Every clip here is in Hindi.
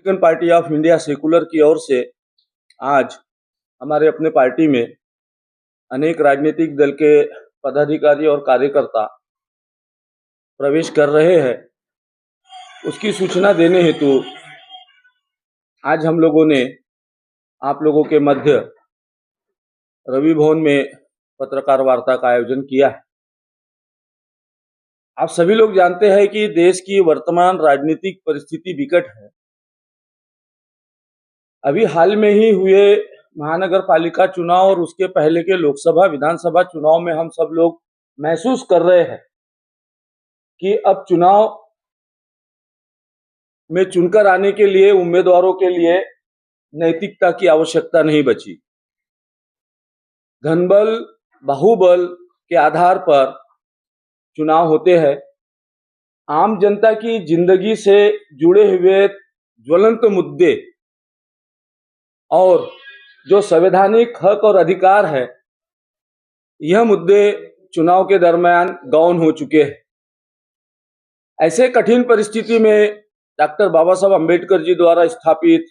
Republican Party of India secular की ओर से आज हमारे अपने पार्टी में अनेक राजनीतिक दल के पदाधिकारी और कार्यकर्ता प्रवेश कर रहे हैं। उसकी सूचना देने हेतु आज हम लोगों ने आप लोगों के मध्य रवि भवन में पत्रकार वार्ता का आयोजन किया है। आप सभी लोग जानते हैं कि देश की वर्तमान राजनीतिक परिस्थिति विकट है। अभी हाल में ही हुए महानगर पालिका चुनाव और उसके पहले के लोकसभा विधानसभा चुनाव में हम सब लोग महसूस कर रहे हैं कि अब चुनाव में चुनकर आने के लिए उम्मीदवारों के लिए नैतिकता की आवश्यकता नहीं बची। धनबल बाहुबल के आधार पर चुनाव होते हैं। आम जनता की जिंदगी से जुड़े हुए ज्वलंत मुद्दे और जो संवैधानिक हक और अधिकार है, यह मुद्दे चुनाव के दरमियान गौण हो चुके हैं। ऐसे कठिन परिस्थिति में डॉक्टर बाबा साहब अम्बेडकर जी द्वारा स्थापित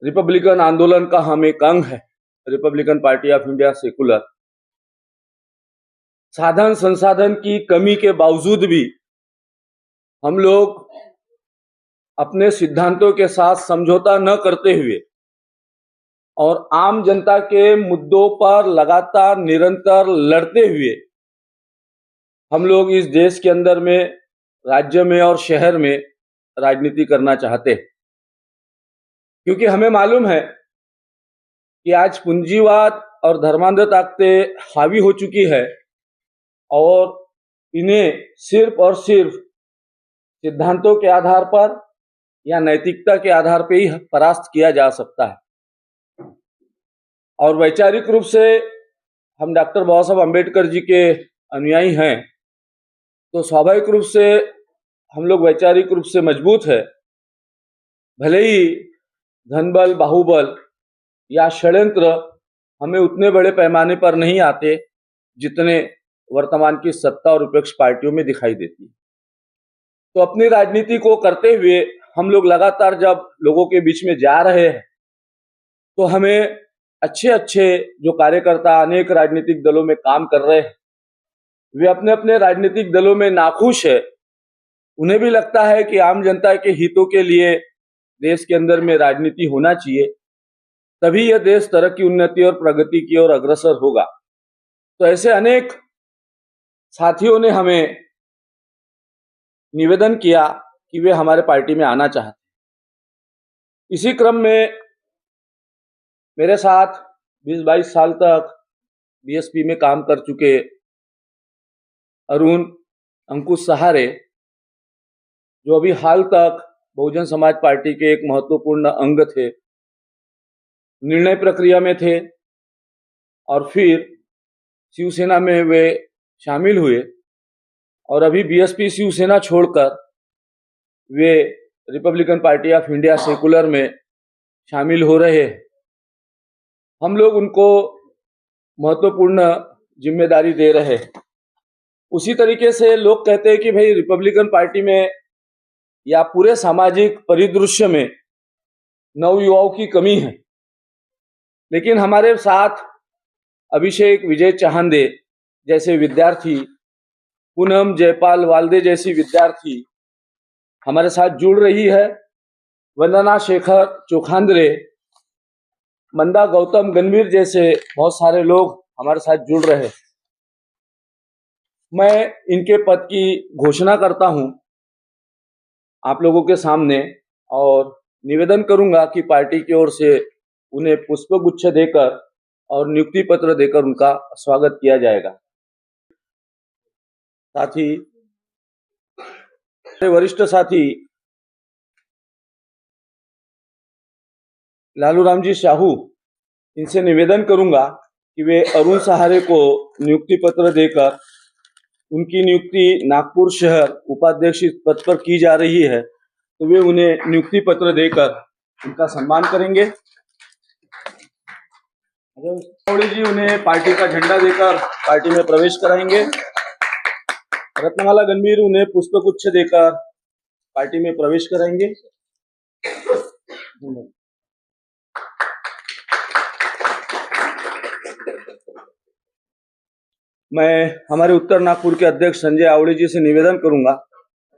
रिपब्लिकन आंदोलन का हम एक अंग है, Republican Party of India secular. साधन संसाधन की कमी के बावजूद भी हम लोग अपने सिद्धांतों के साथ समझौता न करते हुए और आम जनता के मुद्दों पर लगातार निरंतर लड़ते हुए हम लोग इस देश के अंदर में, राज्य में और शहर में राजनीति करना चाहते हैं। क्योंकि हमें मालूम है कि आज पूंजीवाद और धर्मांध ताकतें हावी हो चुकी है और इन्हें सिर्फ और सिर्फ सिद्धांतों के आधार पर या नैतिकता के आधार पर ही परास्त किया जा सकता है। और वैचारिक रूप से हम डॉक्टर बाबा साहब अम्बेडकर जी के अनुयायी हैं, तो स्वाभाविक रूप से हम लोग वैचारिक रूप से मजबूत है। भले ही धनबल बाहुबल या षड्यंत्र हमें उतने बड़े पैमाने पर नहीं आते जितने वर्तमान की सत्ता और विपक्ष पार्टियों में दिखाई देती है। तो अपनी राजनीति को करते हुए हम लोग लगातार जब लोगों के बीच में जा रहे हैं, तो हमें अच्छे अच्छे जो कार्यकर्ता अनेक राजनीतिक दलों में काम कर रहे हैं, वे अपने अपने राजनीतिक दलों में नाखुश है। उन्हें भी लगता है कि आम जनता के हितों के लिए देश के अंदर में राजनीति होना चाहिए, तभी यह देश तरक्की, उन्नति और प्रगति की ओर अग्रसर होगा। तो ऐसे अनेक साथियों ने हमें निवेदन किया कि वे हमारे पार्टी में आना चाहते। इसी क्रम में मेरे साथ 20-22 साल तक बीएसपी में काम कर चुके अरुण अंकुश सहारे, जो अभी हाल तक बहुजन समाज पार्टी के एक महत्वपूर्ण अंग थे, निर्णय प्रक्रिया में थे और फिर शिवसेना में वे शामिल हुए और अभी बीएसपी शिवसेना छोड़कर वे Republican Party of India Secular में शामिल हो रहे हैं। हम लोग उनको महत्वपूर्ण जिम्मेदारी दे रहे हैं। उसी तरीके से लोग कहते हैं कि भाई रिपब्लिकन पार्टी में या पूरे सामाजिक परिदृश्य में नवयुवाओं की कमी है, लेकिन हमारे साथ अभिषेक विजय चाहंदे जैसे विद्यार्थी, पूनम जयपाल वाल्दे जैसी विद्यार्थी हमारे साथ जुड़ रही है। वंदना शेखर चोखांद्रे, मंदा गौतम गंभीर जैसे बहुत सारे लोग हमारे साथ जुड़ रहे हैं। मैं इनके पद की घोषणा करता हूं आप लोगों के सामने और निवेदन करूंगा कि पार्टी की ओर से उन्हें पुष्पगुच्छ देकर और नियुक्ति पत्र देकर उनका स्वागत किया जाएगा। साथ ही वरिष्ठ साथी लालू राम जी साहू, इनसे निवेदन करूंगा कि वे अरुण सहारे को नियुक्ति पत्र देकर, उनकी नियुक्ति नागपुर शहर उपाध्यक्ष पद पर की जा रही है, तो वे उन्हें नियुक्ति पत्र देकर उनका सम्मान करेंगे। गौड़ी जी उन्हें पार्टी का झंडा देकर पार्टी में प्रवेश कराएंगे। रत्नमाला गंभीर उन्हें पुष्पगुच्छ देकर पार्टी में प्रवेश कराएंगे। मैं हमारे उत्तर नागपुर के अध्यक्ष संजय आवड़े जी से निवेदन करूंगा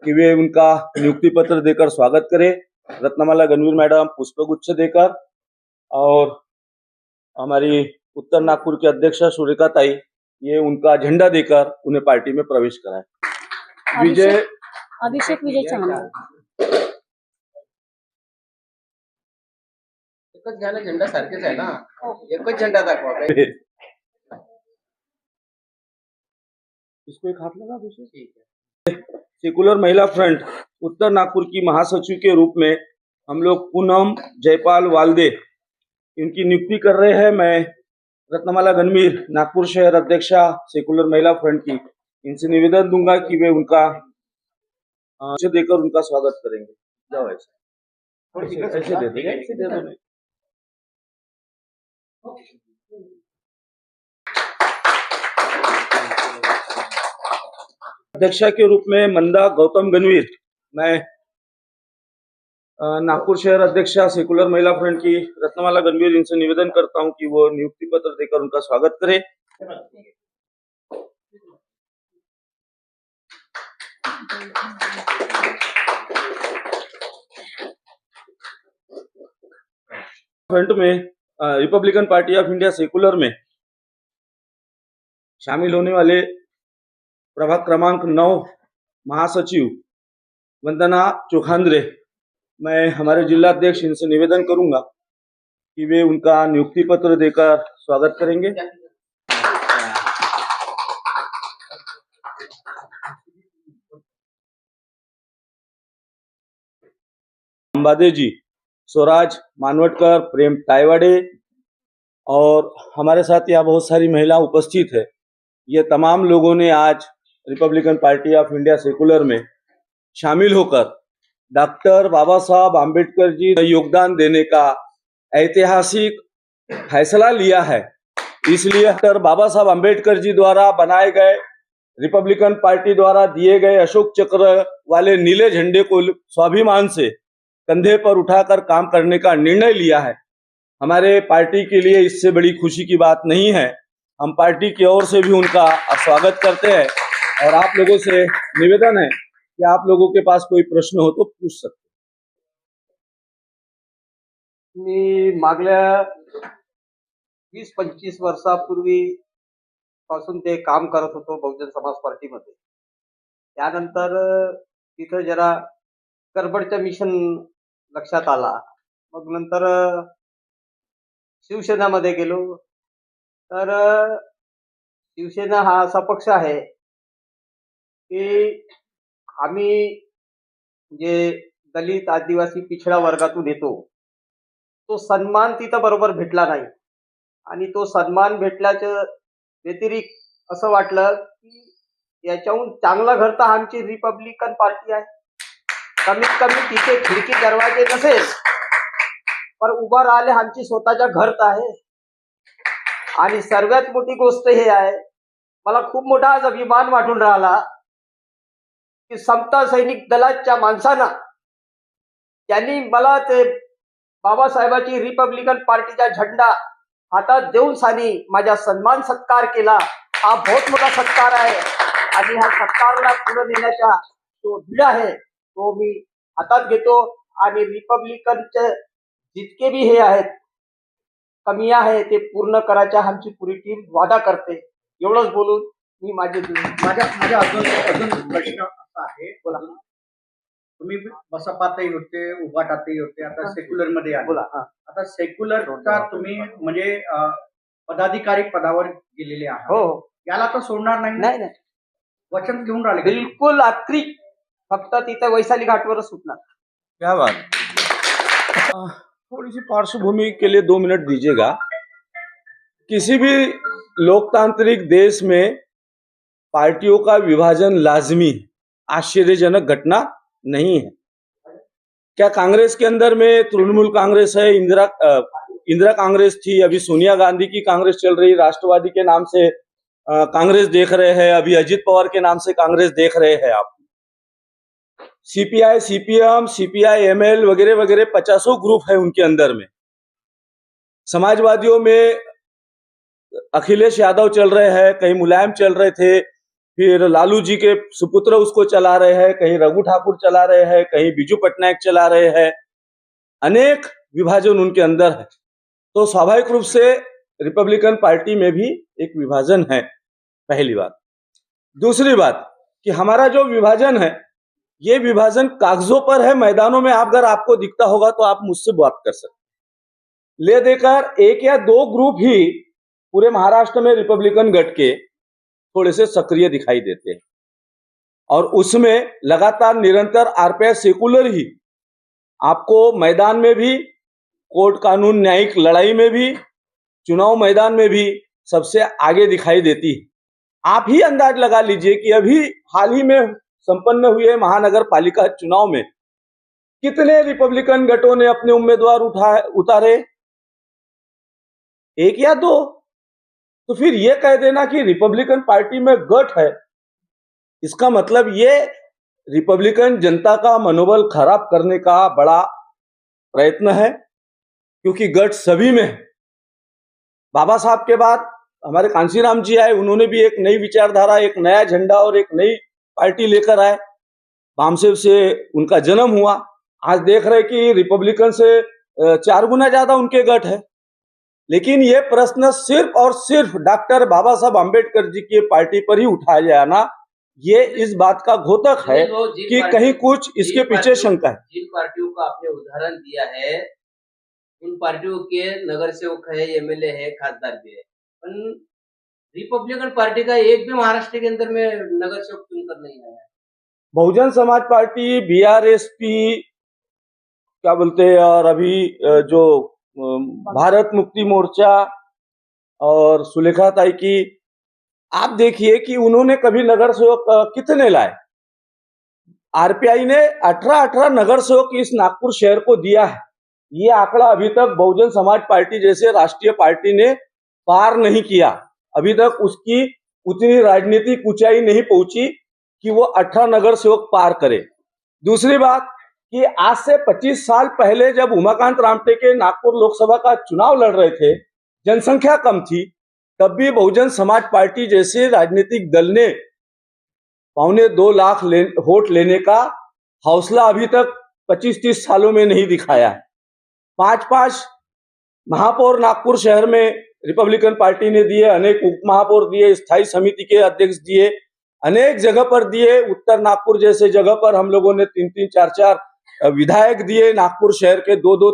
कि वे उनका नियुक्ति पत्र देकर स्वागत करें, रत्नमाला गणवीर मैडम पुष्पगुच्छ देकर, और हमारी उत्तर नागपुर के अध्यक्षा सुरेखा ताई ये उनका झंडा देकर उन्हें पार्टी में प्रवेश कराएं। अभिषेक विजय चांगला एकच घ्या ना, झेंडा सारखेच आहे ना, एकच झेंडा दाखवा. इसको एक हाथ लगा अभिषेक। सेकुलर महिला फ्रंट उत्तर नागपुर की महासचिव के रूप में हम लोग पूनम जयपाल वाल्दे इनकी नियुक्ति कर रहे हैं। मैं रत्नमाला गणवीर नागपुर शहर अध्यक्षा सेकुलर महिला फ्रंट की इनसे निवेदन दूंगा कि वे उनका देकर उनका स्वागत करेंगे। जाओ ऐसे दे देंगे, ऐसे दे दो। अध्यक्षा के रूप में मंदा गौतम गणवीर, मैं नागपुर शहर अध्यक्षा सेकुलर महिला फ्रंट की रत्नमाला गणवीर इनसे निवेदन करता हूं कि वो नियुक्ति पत्र देकर उनका स्वागत करें। फ्रंट में Republican Party of India Secular में शामिल होने वाले प्रभाग क्रमांक 9 महासचिव वंदना चोखांद्रे, मैं हमारे जिला अध्यक्ष इनसे निवेदन करूंगा कि वे उनका नियुक्ति पत्र देकर स्वागत करेंगे। अंबादे जी, स्वराज मानवटकर, प्रेम टाइवाडे और हमारे साथ यहाँ बहुत सारी महिला उपस्थित है। ये तमाम लोगों ने आज Republican Party of India Secular में शामिल होकर डॉक्टर बाबा साहब आम्बेडकर जी योगदान देने का ऐतिहासिक फैसला लिया है। इसलिए डॉक्टर बाबा साहब आम्बेडकर जी द्वारा बनाए गए, रिपब्लिकन पार्टी द्वारा दिए गए अशोक चक्र वाले नीले झंडे को स्वाभिमान से कंधे पर उठाकर काम करने का निर्णय लिया है। हमारे पार्टी के लिए इससे बड़ी खुशी की बात नहीं है। हम पार्टी की ओर से भी उनका स्वागत करते हैं और आप लोगों से निवेदन है कि आप लोगों के पास कोई प्रश्न हो तो पूछ सकते। मी मागल्या 20-25 वर्षापूर्वी पासून ते काम करत होतो बहुजन समाज पार्टीमध्ये. त्यानंतर तिथं जरा गडबडचं मिशन लक्षात आला. मग नंतर शिवसेनामध्ये गेलो. तर शिवसेना हा असा पक्ष आहे की आम्ही जे दलित आदिवासी पिछडा वर्गातून येतो तो सन्मान तिथं बरोबर भेटला नाही आणि तो सन्मान भेटल्याच्या व्यतिरिक्त असं वाटलं की याच्याहून चांगलं घर तर आमची रिपब्लिकन पार्टी आहे. कमीत कमी तिथे खिडकी दरवाजे नसेल पण उभं राहिले आमची स्वतःच्या घरत आहे. आणि सर्वात मोठी गोष्ट हे आहे, मला खूप मोठा आज अभिमान वाटून राहिला की समता सैनिक दलाच्या माणसांना त्यांनी मला ते बाबासाहेबांची रिपब्लिकन पार्टीचा झेंडा हातात देऊन सानी माझा सन्मान सत्कार केला. हा बहुत मोठा सत्कार आहे आणि हा सत्कारला पुढे नेण्याचा जो धीर आहे तो मी हातात घेतो. आणि रिपब्लिकनचे जितके भी हे आहेत कमिया आहे ते पूर्ण करायच्या आमची पुरी टीम वादा करते. एवढंच बोलून मी माझा अजून प्रश्न असा आहे, बोला. तुम्ही बसपातही होते, उभाटातही होते, आता सेक्युलर मध्ये आहे. बोला. आता सेक्युलरचा तुम्ही म्हणजे पदाधिकारी पदावर गेलेले आहात. हो, याला तर सोडणार नाही. नाही वचन घेऊन राहिले. बिलकुल आखरी फक्त तिथे वैशाली घाटवरच सुटणार. क्या बात। थोड़ी सी पार्श्वभूमि के लिए 2 मिनट दीजिएगा। किसी भी लोकतांत्रिक देश में पार्टियों का विभाजन लाजमी, आश्चर्यजनक घटना नहीं है। क्या कांग्रेस के अंदर में तृणमूल कांग्रेस है, इंदिरा कांग्रेस थी, अभी सोनिया गांधी की कांग्रेस चल रही, राष्ट्रवादी के नाम से कांग्रेस देख रहे हैं, अभी अजित पवार के नाम से कांग्रेस देख रहे हैं आप। सीपीआई, सीपीएम, सीपीआई एमएल वगैरह वगैरह 50 ग्रुप है उनके अंदर में। समाजवादियों में अखिलेश यादव चल रहे हैं, कहीं मुलायम चल रहे थे, फिर लालू जी के सुपुत्र उसको चला रहे हैं, कहीं रघु ठाकुर चला रहे हैं, कहीं बिजू पटनायक चला रहे हैं। अनेक विभाजन उनके अंदर है। तो स्वाभाविक रूप से रिपब्लिकन पार्टी में भी एक विभाजन है, पहली बात। दूसरी बात कि हमारा जो विभाजन है, ये विभाजन कागजों पर है, मैदानों में अगर आपको दिखता होगा तो आप मुझसे बात कर सकते हैं। ले देकर एक या दो ग्रुप ही पूरे महाराष्ट्र में रिपब्लिकन गठ के थोड़े से सक्रिय दिखाई देते हैं, और उसमें लगातार निरंतर आरपीआई सेकुलर ही आपको मैदान में भी, कोर्ट कानून न्यायिक लड़ाई में भी, चुनाव मैदान में भी सबसे आगे दिखाई देती है। आप ही अंदाज लगा लीजिए कि अभी हाल ही में संपन्न हुए महानगर पालिका चुनाव में कितने रिपब्लिकन गठों ने अपने उम्मीदवार उतारे? एक या दो। तो फिर ये कह देना कि रिपब्लिकन पार्टी में गठ है, इसका मतलब ये रिपब्लिकन जनता का मनोबल खराब करने का बड़ा प्रयत्न है, क्योंकि गठ सभी में है। बाबा साहब के बाद हमारे कांशीराम जी आए, उन्होंने भी एक नई विचारधारा, एक नया झंडा और एक नई पार्टी लेकर आए। वामसेव से उनका जन्म हुआ। आज देख रहे कि रिपब्लिकन से 4 गुना ज्यादा उनके गठ है। लेकिन ये प्रश्न सिर्फ और सिर्फ डॉक्टर बाबा साहब आम्बेडकर जी की पार्टी पर ही उठाया जाना, ये इस बात का घोतक है कि कहीं कुछ इसके पीछे शंका है। जिन पार्टियों का आपने उदाहरण दिया है, उन पार्टियों के नगर सेवक है, एमएलए है, खासदार भी है, पर रिपब्लिकन पार्टी का एक भी महाराष्ट्र के अंदर में नगर सेवक चुनकर नहीं आया। बहुजन समाज पार्टी, बीआरएसपी क्या बोलते हैं, और अभी जो भारत मुक्ति मोर्चा और सुलेखा ताई की, आप देखिए कि उन्होंने कभी नगर सेवक कितने लाए। आरपीआई ने 18 नगर सेवक इस नागपुर शहर को दिया है। ये आंकड़ा अभी तक बहुजन समाज पार्टी जैसे राष्ट्रीय पार्टी ने पार नहीं किया। अभी तक उसकी उतनी राजनीतिक ऊंचाई नहीं पहुंची कि वो 18 नगर सेवक पार करे। दूसरी बात कि आज से 25 साल पहले जब उमाकांत रामटेके नागपुर लोकसभा का चुनाव लड़ रहे थे, जनसंख्या कम थी, तब भी बहुजन समाज पार्टी जैसे राजनीतिक दल ने 1.25 लाख वोट लेने का हौसला अभी तक 25-30 सालों में नहीं दिखाया है। 5 महापौर नागपुर शहर में रिपब्लिकन पार्टी ने दिए, अनेक उप महापौर दिए, स्थायी समिति के अध्यक्ष दिए, अनेक जगह पर दिए। उत्तर नागपुर जैसे जगह पर हम लोगों ने 3-3, 4-4 विधायक दिए। नागपुर शहर के 2-2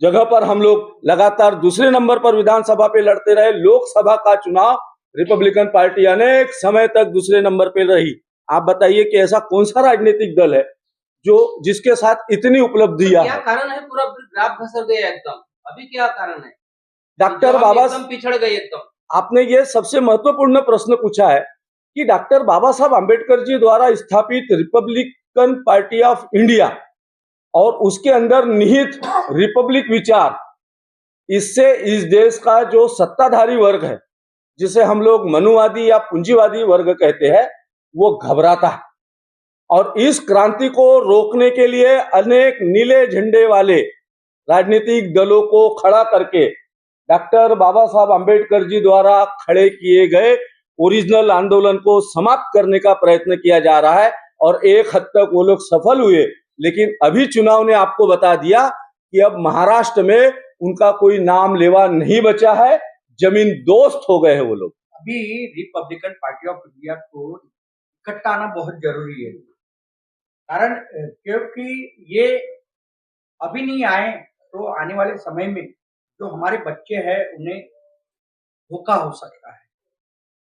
जगह पर हम लोग लगातार दूसरे नंबर पर विधानसभा पे लड़ते रहे। लोकसभा का चुनाव रिपब्लिकन पार्टी अनेक समय तक दूसरे नंबर पे रही। आप बताइए कि ऐसा कौन सा राजनीतिक दल है जो जिसके साथ इतनी उपलब्धियां क्या हैं? कारण है? पूरा ग्राफ घसर गया एकदम। अभी क्या कारण है? डॉक्टर बाबा एकदम पिछड़ गए एकदम। आपने ये सबसे महत्वपूर्ण प्रश्न पूछा है कि डॉक्टर बाबा साहब आम्बेडकर जी द्वारा स्थापित रिपब्लिकन पार्टी ऑफ इंडिया और उसके अंदर निहित रिपब्लिक विचार, इससे इस देश का जो सत्ताधारी वर्ग है, जिसे हम लोग मनुवादी या पूंजीवादी वर्ग कहते हैं, वो घबराता है। और इस क्रांति को रोकने के लिए अनेक नीले झंडे वाले राजनीतिक दलों को खड़ा करके डॉक्टर बाबा साहब आम्बेडकर जी द्वारा खड़े किए गए ओरिजिनल आंदोलन को समाप्त करने का प्रयत्न किया जा रहा है। और एक हद तक वो लोग सफल हुए, लेकिन अभी चुनाव ने आपको बता दिया कि अब महाराष्ट्र में उनका कोई नाम लेवा नहीं बचा है, जमीन दोस्त हो गए हैं वो लोग। अभी रिपब्लिकन पार्टी ऑफ इंडिया को इकट्ठा आना बहुत जरूरी है, कारण क्योंकि ये अभी नहीं आए तो आने वाले समय में जो हमारे बच्चे हैं उन्हें धोखा हो सकता है।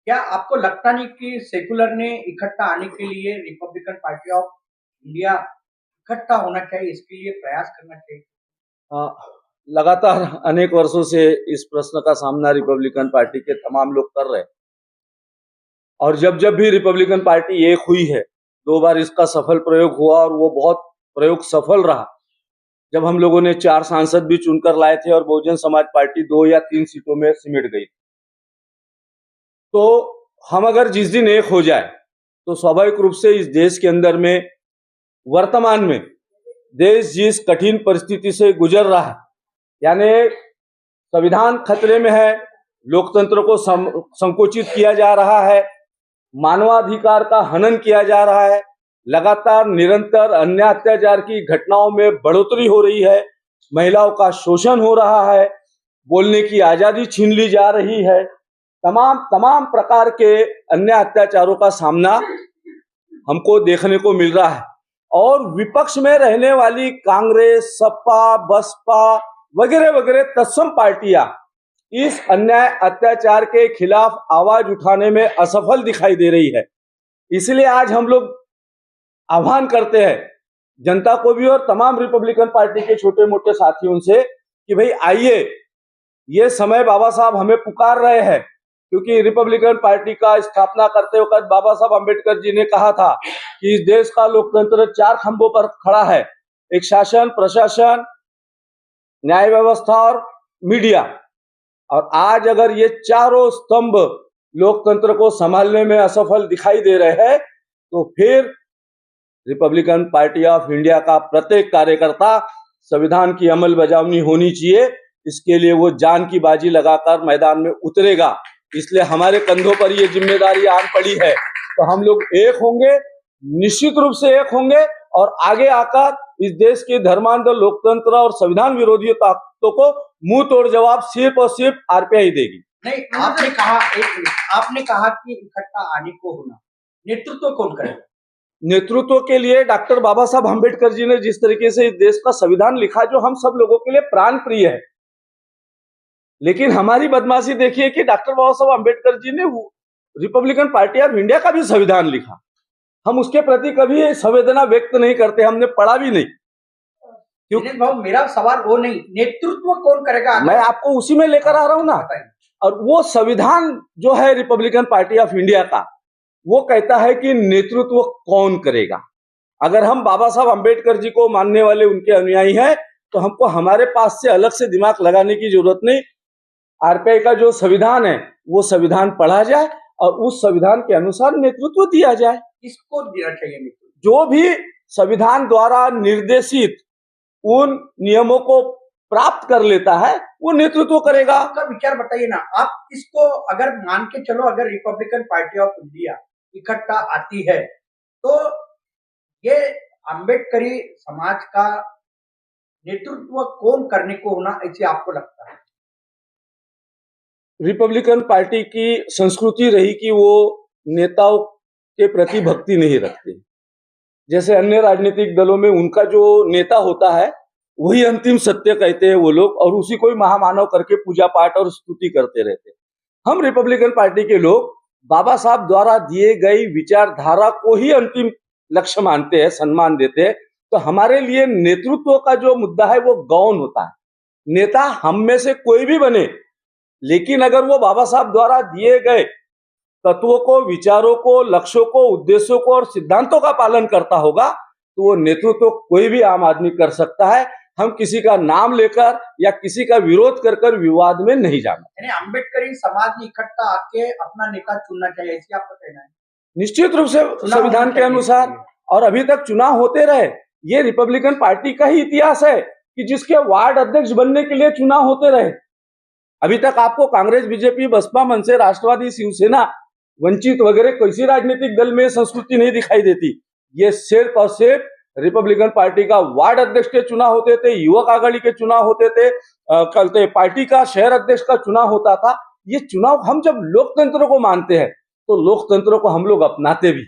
क्या आपको लगता नहीं कि सेकुलर ने इकट्ठा आने के लिए रिपब्लिकन पार्टी ऑफ इंडिया इकट्ठा होना चाहिए, इसके लिए प्रयास करना चाहिए? लगातार अनेक वर्षों से इस प्रश्न का सामना रिपब्लिकन पार्टी के तमाम लोग कर रहे हैं, और जब जब भी रिपब्लिकन पार्टी एक हुई है, 2 बार इसका सफल प्रयोग हुआ और वो बहुत प्रयोग सफल रहा। जब हम लोगों ने 4 सांसद भी चुनकर लाए थे और बहुजन समाज पार्टी 2 या 3 सीटों में सिमट गई। तो हम अगर जिस दिन एक हो जाए तो स्वाभाविक रूप से इस देश के अंदर में वर्तमान में देश जिस कठिन परिस्थिति से गुजर रहा है, यानी संविधान खतरे में है, लोकतंत्र को संकुचित किया जा रहा है, मानवाधिकार का हनन किया जा रहा है, लगातार निरंतर अन्याय अत्याचार की घटनाओं में बढ़ोतरी हो रही है, महिलाओं का शोषण हो रहा है, बोलने की आजादी छीन ली जा रही है, तमाम प्रकार के अन्याय अत्याचारों का सामना हमको देखने को मिल रहा है। और विपक्ष में रहने वाली कांग्रेस, सपा, बसपा वगैरह वगैरह तत्सम पार्टियां इस अन्याय अत्याचार के खिलाफ आवाज उठाने में असफल दिखाई दे रही है। इसलिए आज हम लोग आह्वान करते हैं जनता को भी और तमाम रिपब्लिकन पार्टी के छोटे मोटे साथियों से कि भाई आइए, ये समय बाबा साहब हमें पुकार रहे हैं, क्योंकि रिपब्लिकन पार्टी का स्थापना करते वक्त बाबा साहब अम्बेडकर जी ने कहा था कि इस देश का लोकतंत्र 4 खंभों पर खड़ा है, एक शासन, प्रशासन, न्याय व्यवस्था और मीडिया। और आज अगर ये चारों स्तंभ लोकतंत्र को संभालने में असफल दिखाई दे रहे हैं, तो फिर रिपब्लिकन पार्टी ऑफ इंडिया का प्रत्येक कार्यकर्ता संविधान की अमल बजावनी होनी चाहिए, इसके लिए वो जान की बाजी लगाकर मैदान में उतरेगा। इसलिए हमारे कंधों पर ये जिम्मेदारी आन पड़ी है, तो हम लोग एक होंगे, निश्चित रूप से एक होंगे और आगे आकर इस देश के धर्मांध लोकतंत्र और संविधान विरोधी ताकतों को मुंह तोड़ जवाब सिर्फ और सिर्फ आरपीआई देगी। नहीं, आपने कहा कि इकट्ठा आने को होना, नेतृत्व कौन करेगा? नेतृत्व के लिए डॉक्टर बाबा साहब अम्बेडकर जी ने जिस तरीके से इस देश का संविधान लिखा, जो हम सब लोगों के लिए प्राण प्रिय है, लेकिन हमारी बदमाशी देखिए कि डॉक्टर बाबा साहब अम्बेडकर जी ने रिपब्लिकन पार्टी ऑफ इंडिया का भी संविधान लिखा। हम उसके प्रति कभी संवेदना व्यक्त नहीं करते, हमने पढ़ा भी नहीं। दिनेश भाऊ, मेरा सवाल वो नहीं, नेतृत्व कौन करेगा? मैं आपको उसी में लेकर आ रहा हूं ना। और वो संविधान जो है रिपब्लिकन पार्टी ऑफ इंडिया का, वो कहता है कि नेतृत्व कौन करेगा। अगर हम बाबा साहब अम्बेडकर जी को मानने वाले उनके अनुयायी हैं, तो हमको हमारे पास से अलग से दिमाग लगाने की जरूरत नहीं। आरपीआई का जो संविधान है, वो संविधान पढ़ा जाए और उस संविधान के अनुसार नेतृत्व दिया जाए। किसको देना चाहिए नेतृत्व? जो भी संविधान द्वारा निर्देशित उन नियमों को प्राप्त कर लेता है, वो नेतृत्व करेगा। आपका विचार बताइए ना, आप इसको अगर मान के चलो, अगर रिपब्लिकन पार्टी ऑफ इंडिया इकट्ठा आती है, तो ये अम्बेडकरी समाज का नेतृत्व कौन करने को होना, ऐसे आपको लगता है? रिपब्लिकन पार्टी की संस्कृति रही कि वो नेताओं के प्रति भक्ति नहीं रखते। जैसे अन्य राजनीतिक दलों में उनका जो नेता होता है वही अंतिम सत्य कहते हैं वो लोग, और उसी को ही महामानव करके पूजा पाठ और स्तुति करते रहते। हम रिपब्लिकन पार्टी के लोग बाबा साहब द्वारा दिए गई विचारधारा को ही अंतिम लक्ष्य मानते हैं, सम्मान देते हैं। तो हमारे लिए नेतृत्व का जो मुद्दा है वो गौण होता है। नेता हम में से कोई भी बने, लेकिन अगर वो बाबा साहब द्वारा दिए गए तत्वों को, विचारों को, लक्ष्यों को, उद्देश्यों को और सिद्धांतों का पालन करता होगा, तो वो नेतृत्व कोई भी आम आदमी कर सकता है। हम किसी का नाम लेकर या किसी का विरोध कर कर विवाद में नहीं जाना। यानी अम्बेडकरी समाज ने इकट्ठा आके अपना नेता चुनना चाहिए, ऐसी आपका कहना है? निश्चित रूप से संविधान के अनुसार, और अभी तक चुनाव होते रहे। ये रिपब्लिकन पार्टी का ही इतिहास है कि जिसके वार्ड अध्यक्ष बनने के लिए चुनाव होते रहे। अभी तक आपको कांग्रेस, बीजेपी, बसपा, मनसे, राष्ट्रवादी, शिवसेना, वंचित वगैरह किसी राजनीतिक दल में संस्कृति नहीं दिखाई देती। ये सिर्फ और सिर्फ रिपब्लिकन पार्टी का वार्ड अध्यक्ष के चुनाव होते थे, युवक आघाड़ी के चुनाव होते थे, पार्टी का शहर अध्यक्ष का चुनाव होता था। ये चुनाव, हम जब लोकतंत्र को मानते हैं तो लोकतंत्र को हम लोग अपनाते भी।